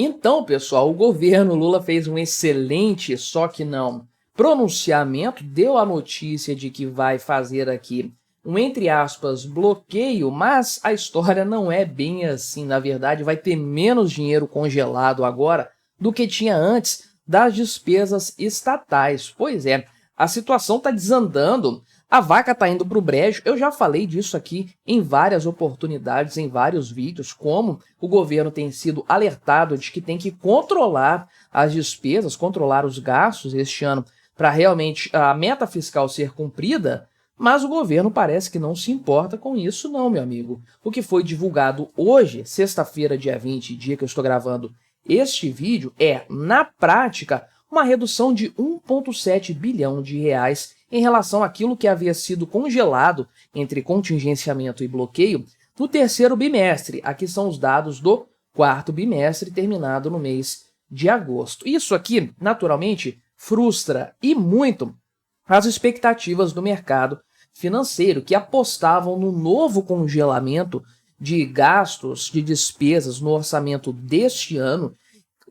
Então, pessoal, o governo Lula fez um excelente, só que não, pronunciamento, deu a notícia de que vai fazer aqui um, entre aspas, bloqueio, mas a história não é bem assim. Na verdade, vai ter menos dinheiro congelado agora do que tinha antes das despesas estatais. Pois é, a situação está desandando, a vaca está indo para o brejo. Eu já falei disso aqui em várias oportunidades, em vários vídeos, como o governo tem sido alertado de que tem que controlar as despesas, controlar os gastos este ano para realmente a meta fiscal ser cumprida, mas o governo parece que não se importa com isso não, meu amigo. O que foi divulgado hoje, sexta-feira, dia 20, dia que eu estou gravando este vídeo, é, na prática, uma redução de 1,7 bilhão de reais em relação àquilo que havia sido congelado entre contingenciamento e bloqueio no terceiro bimestre. Aqui são os dados do quarto bimestre, terminado no mês de agosto. Isso aqui, naturalmente, frustra e muito as expectativas do mercado financeiro, que apostavam no novo congelamento de gastos, de despesas no orçamento deste ano.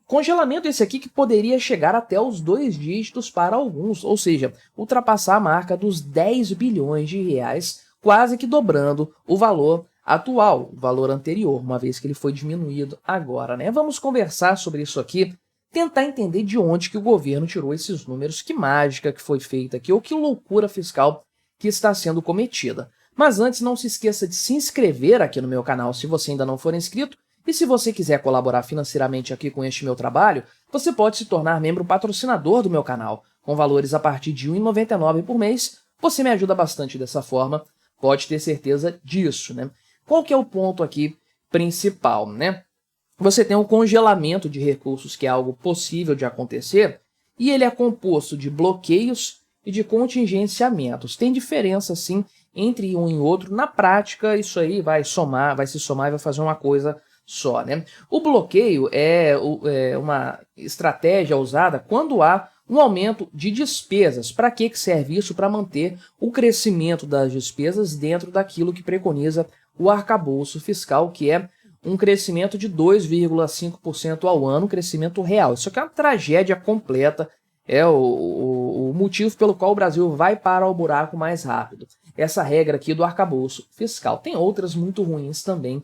Congelamento esse aqui que poderia chegar até os 2 dígitos para alguns, ou seja, ultrapassar a marca dos 10 bilhões de reais, quase que dobrando o valor atual, o valor anterior, uma vez que ele foi diminuído agora, né? Vamos conversar sobre isso aqui, tentar entender de onde que o governo tirou esses números, que mágica que foi feita aqui, ou que loucura fiscal que está sendo cometida. Mas antes, não se esqueça de se inscrever aqui no meu canal se você ainda não for inscrito, e se você quiser colaborar financeiramente aqui com este meu trabalho, você pode se tornar membro patrocinador do meu canal, com valores a partir de R$ 1,99 por mês. Você me ajuda bastante dessa forma, pode ter certeza disso, né? Qual que é o ponto aqui principal, né? Você tem um congelamento de recursos, que é algo possível de acontecer, e ele é composto de bloqueios e de contingenciamentos. Tem diferença, sim, entre um e outro. Na prática, isso aí vai somar, vai se somar e vai fazer uma coisa só, né? O bloqueio é uma estratégia usada quando há um aumento de despesas. Para que serve isso? Para manter o crescimento das despesas dentro daquilo que preconiza o arcabouço fiscal, que é um crescimento de 2,5% ao ano, crescimento real. Isso aqui é uma tragédia completa, é o motivo pelo qual o Brasil vai para o buraco mais rápido. Essa regra aqui do arcabouço fiscal. Tem outras muito ruins também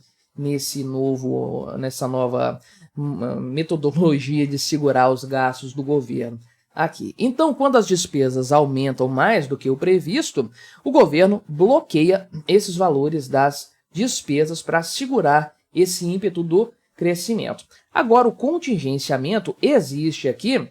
nessa nova metodologia de segurar os gastos do governo aqui. Então, quando as despesas aumentam mais do que o previsto, o governo bloqueia esses valores das despesas para segurar esse ímpeto do crescimento. Agora, o contingenciamento existe aqui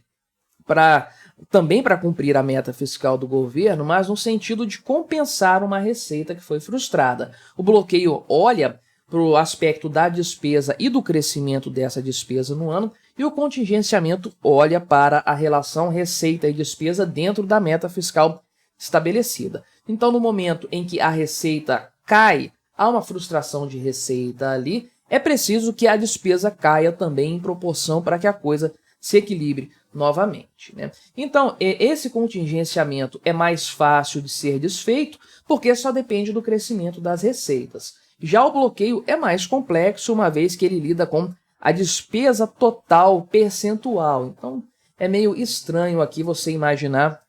também para cumprir a meta fiscal do governo, mas no sentido de compensar uma receita que foi frustrada. O bloqueio olha para o aspecto da despesa e do crescimento dessa despesa no ano, e o contingenciamento olha para a relação receita e despesa dentro da meta fiscal estabelecida. Então, no momento em que a receita cai, há uma frustração de receita ali, é preciso que a despesa caia também em proporção para que a coisa se equilibre novamente, né? Então, esse contingenciamento é mais fácil de ser desfeito porque só depende do crescimento das receitas. Já o bloqueio é mais complexo, uma vez que ele lida com a despesa total percentual. Então, é meio estranho aqui você imaginar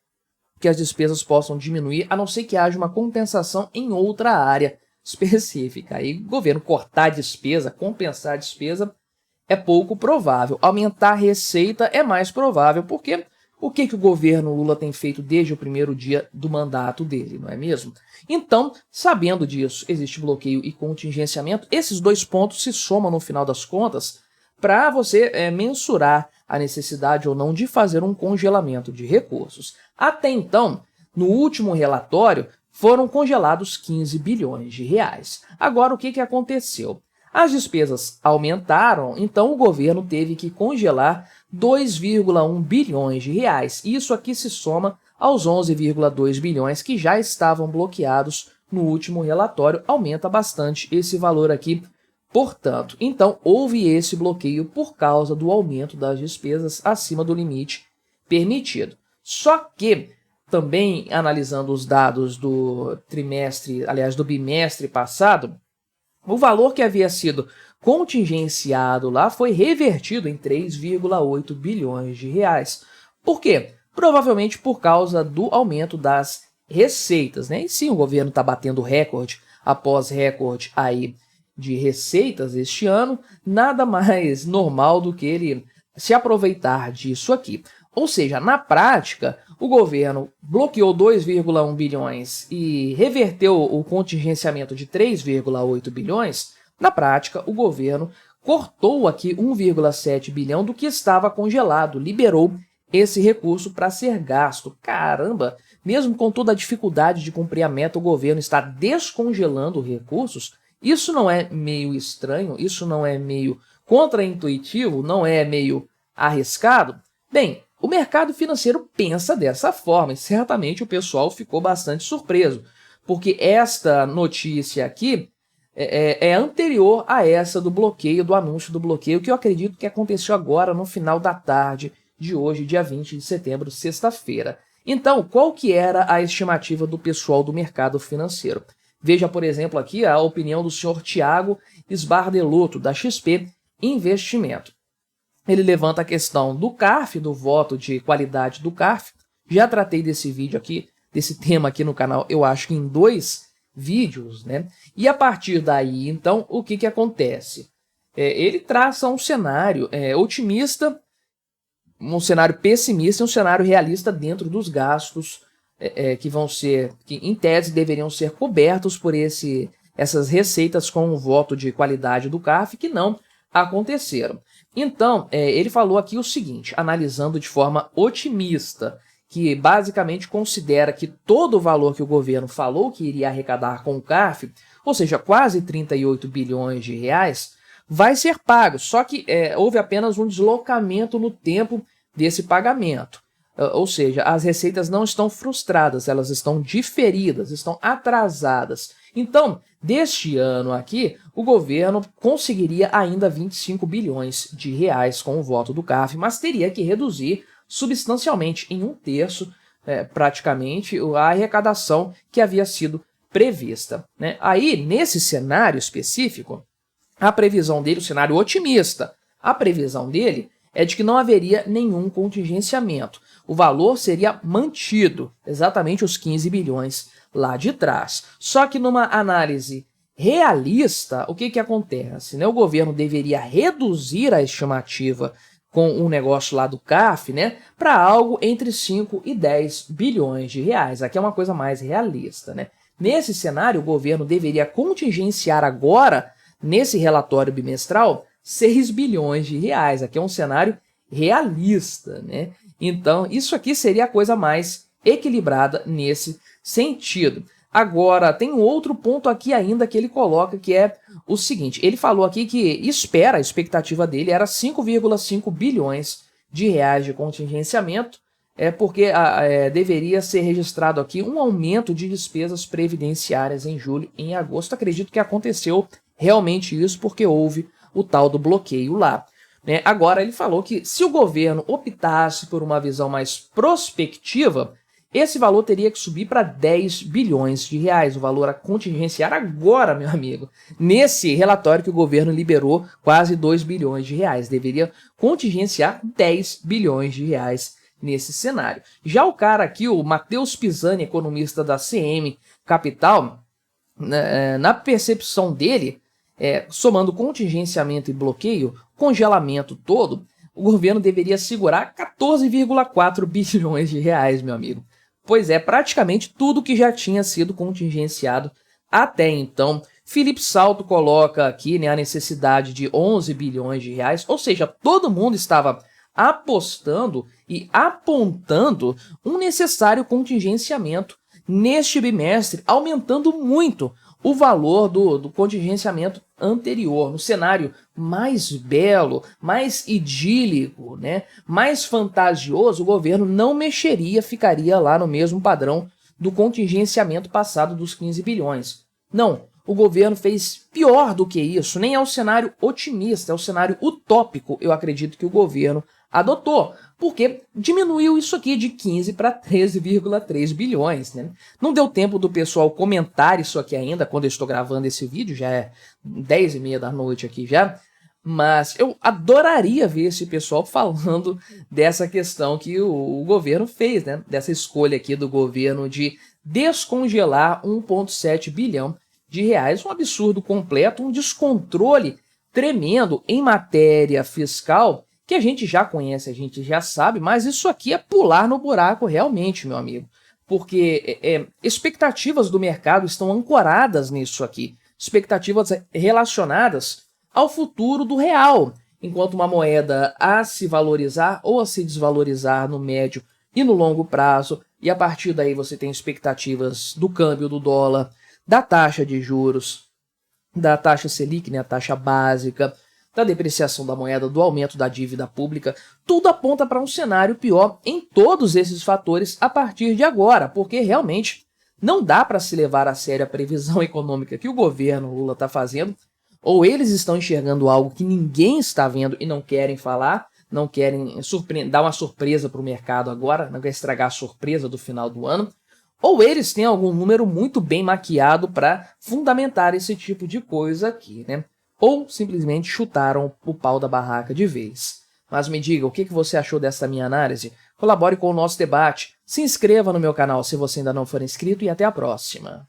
que as despesas possam diminuir, a não ser que haja uma compensação em outra área específica. Aí, o governo cortar a despesa, compensar a despesa, é pouco provável. Aumentar a receita é mais provável, porque o que o governo Lula tem feito desde o primeiro dia do mandato dele, não é mesmo? Então, sabendo disso, existe bloqueio e contingenciamento. Esses dois pontos se somam no final das contas para você mensurar a necessidade ou não de fazer um congelamento de recursos. Até então, no último relatório, foram congelados 15 bilhões de reais. Agora, o que aconteceu? As despesas aumentaram, então o governo teve que congelar 2,1 bilhões de reais. Isso aqui se soma aos 11,2 bilhões que já estavam bloqueados no último relatório. Aumenta bastante esse valor aqui, portanto. Então, houve esse bloqueio por causa do aumento das despesas acima do limite permitido. Só que, também analisando os dados do bimestre passado, o valor que havia sido contingenciado lá foi revertido em 3,8 bilhões de reais. Por quê? Provavelmente por causa do aumento das receitas, né? E sim, o governo está batendo recorde após recorde aí de receitas este ano, nada mais normal do que ele se aproveitar disso aqui. Ou seja, na prática, o governo bloqueou 2,1 bilhões e reverteu o contingenciamento de 3,8 bilhões. Na prática, o governo cortou aqui 1,7 bilhão do que estava congelado, liberou esse recurso para ser gasto. Caramba, mesmo com toda a dificuldade de cumprir a meta, o governo está descongelando recursos. Isso não é meio estranho? Isso não é meio contraintuitivo? Não é meio arriscado? Bem, o mercado financeiro pensa dessa forma e certamente o pessoal ficou bastante surpreso, porque esta notícia aqui é anterior a essa do bloqueio, do anúncio do bloqueio, que eu acredito que aconteceu agora no final da tarde de hoje, dia 20 de setembro, sexta-feira. Então, qual que era a estimativa do pessoal do mercado financeiro? Veja, por exemplo, aqui a opinião do senhor Thiago Sbardelotto, da XP Investimento. Ele levanta a questão do CARF, do voto de qualidade do CARF. Já tratei desse vídeo aqui, desse tema aqui no canal, eu acho que em 2 vídeos, né? E a partir daí, então, o que acontece? Ele traça um cenário otimista, um cenário pessimista e um cenário realista dentro dos gastos que em tese deveriam ser cobertos por essas receitas com o voto de qualidade do CARF, que não aconteceram. Então, ele falou aqui o seguinte, analisando de forma otimista, que basicamente considera que todo o valor que o governo falou que iria arrecadar com o CARF, ou seja, quase 38 bilhões de reais, vai ser pago, só que houve apenas um deslocamento no tempo desse pagamento. Ou seja, as receitas não estão frustradas, elas estão diferidas, estão atrasadas. Então, deste ano aqui, o governo conseguiria ainda 25 bilhões de reais com o voto do CARF, mas teria que reduzir substancialmente, em 1/3, praticamente, a arrecadação que havia sido prevista, né? Aí, nesse cenário específico, a previsão dele, o cenário otimista, a previsão dele é de que não haveria nenhum contingenciamento. O valor seria mantido, exatamente os 15 bilhões lá de trás. Só que numa análise realista, o que acontece? Né? O governo deveria reduzir a estimativa com o negócio lá do CARF, né, para algo entre 5 e 10 bilhões de reais. Aqui é uma coisa mais realista, né? Nesse cenário, o governo deveria contingenciar agora, nesse relatório bimestral, 6 bilhões de reais. Aqui é um cenário realista, né? Então, isso aqui seria a coisa mais equilibrada nesse sentido. Agora, tem um outro ponto aqui ainda que ele coloca, que é o seguinte. Ele falou aqui que a expectativa dele era 5,5 bilhões de reais de contingenciamento, porque deveria ser registrado aqui um aumento de despesas previdenciárias em julho e em agosto. Acredito que aconteceu realmente isso, porque houve o tal do bloqueio lá. Né? Agora, ele falou que se o governo optasse por uma visão mais prospectiva, esse valor teria que subir para 10 bilhões de reais, o valor a contingenciar agora, meu amigo. Nesse relatório que o governo liberou quase 2 bilhões de reais, deveria contingenciar 10 bilhões de reais nesse cenário. Já o cara aqui, o Matheus Pisani, economista da CM Capital, na percepção dele, somando contingenciamento e bloqueio, congelamento todo, o governo deveria segurar 14,4 bilhões de reais, meu amigo. Pois é, praticamente tudo que já tinha sido contingenciado até então. Felipe Salto coloca aqui, né, a necessidade de 11 bilhões de reais, ou seja, todo mundo estava apostando e apontando um necessário contingenciamento neste bimestre, aumentando muito o valor do contingenciamento anterior, no cenário mais belo, mais idílico, né, mais fantasioso, o governo não mexeria, ficaria lá no mesmo padrão do contingenciamento passado dos 15 bilhões. Não, o governo fez pior do que isso. Nem é o cenário otimista, é o cenário utópico, eu acredito que o governo adotou, porque diminuiu isso aqui de 15 para 13,3 bilhões, né? Não deu tempo do pessoal comentar isso aqui ainda, quando eu estou gravando esse vídeo, já é 10h30 da noite aqui já, mas eu adoraria ver esse pessoal falando dessa questão que o governo fez, né? Dessa escolha aqui do governo de descongelar 1,7 bilhão de reais, um absurdo completo, um descontrole tremendo em matéria fiscal, que a gente já conhece, a gente já sabe, mas isso aqui é pular no buraco realmente, meu amigo. Porque expectativas do mercado estão ancoradas nisso aqui. Expectativas relacionadas ao futuro do real. Enquanto uma moeda a se valorizar ou a se desvalorizar no médio e no longo prazo, e a partir daí você tem expectativas do câmbio do dólar, da taxa de juros, da taxa Selic, né, a taxa básica, da depreciação da moeda, do aumento da dívida pública, tudo aponta para um cenário pior em todos esses fatores a partir de agora, porque realmente não dá para se levar a sério a previsão econômica que o governo Lula está fazendo, ou eles estão enxergando algo que ninguém está vendo e não querem falar, não querem dar uma surpresa para o mercado agora, não quer estragar a surpresa do final do ano, ou eles têm algum número muito bem maquiado para fundamentar esse tipo de coisa aqui, né? Ou simplesmente chutaram o pau da barraca de vez. Mas me diga, o que você achou dessa minha análise? Colabore com o nosso debate, se inscreva no meu canal se você ainda não for inscrito e até a próxima.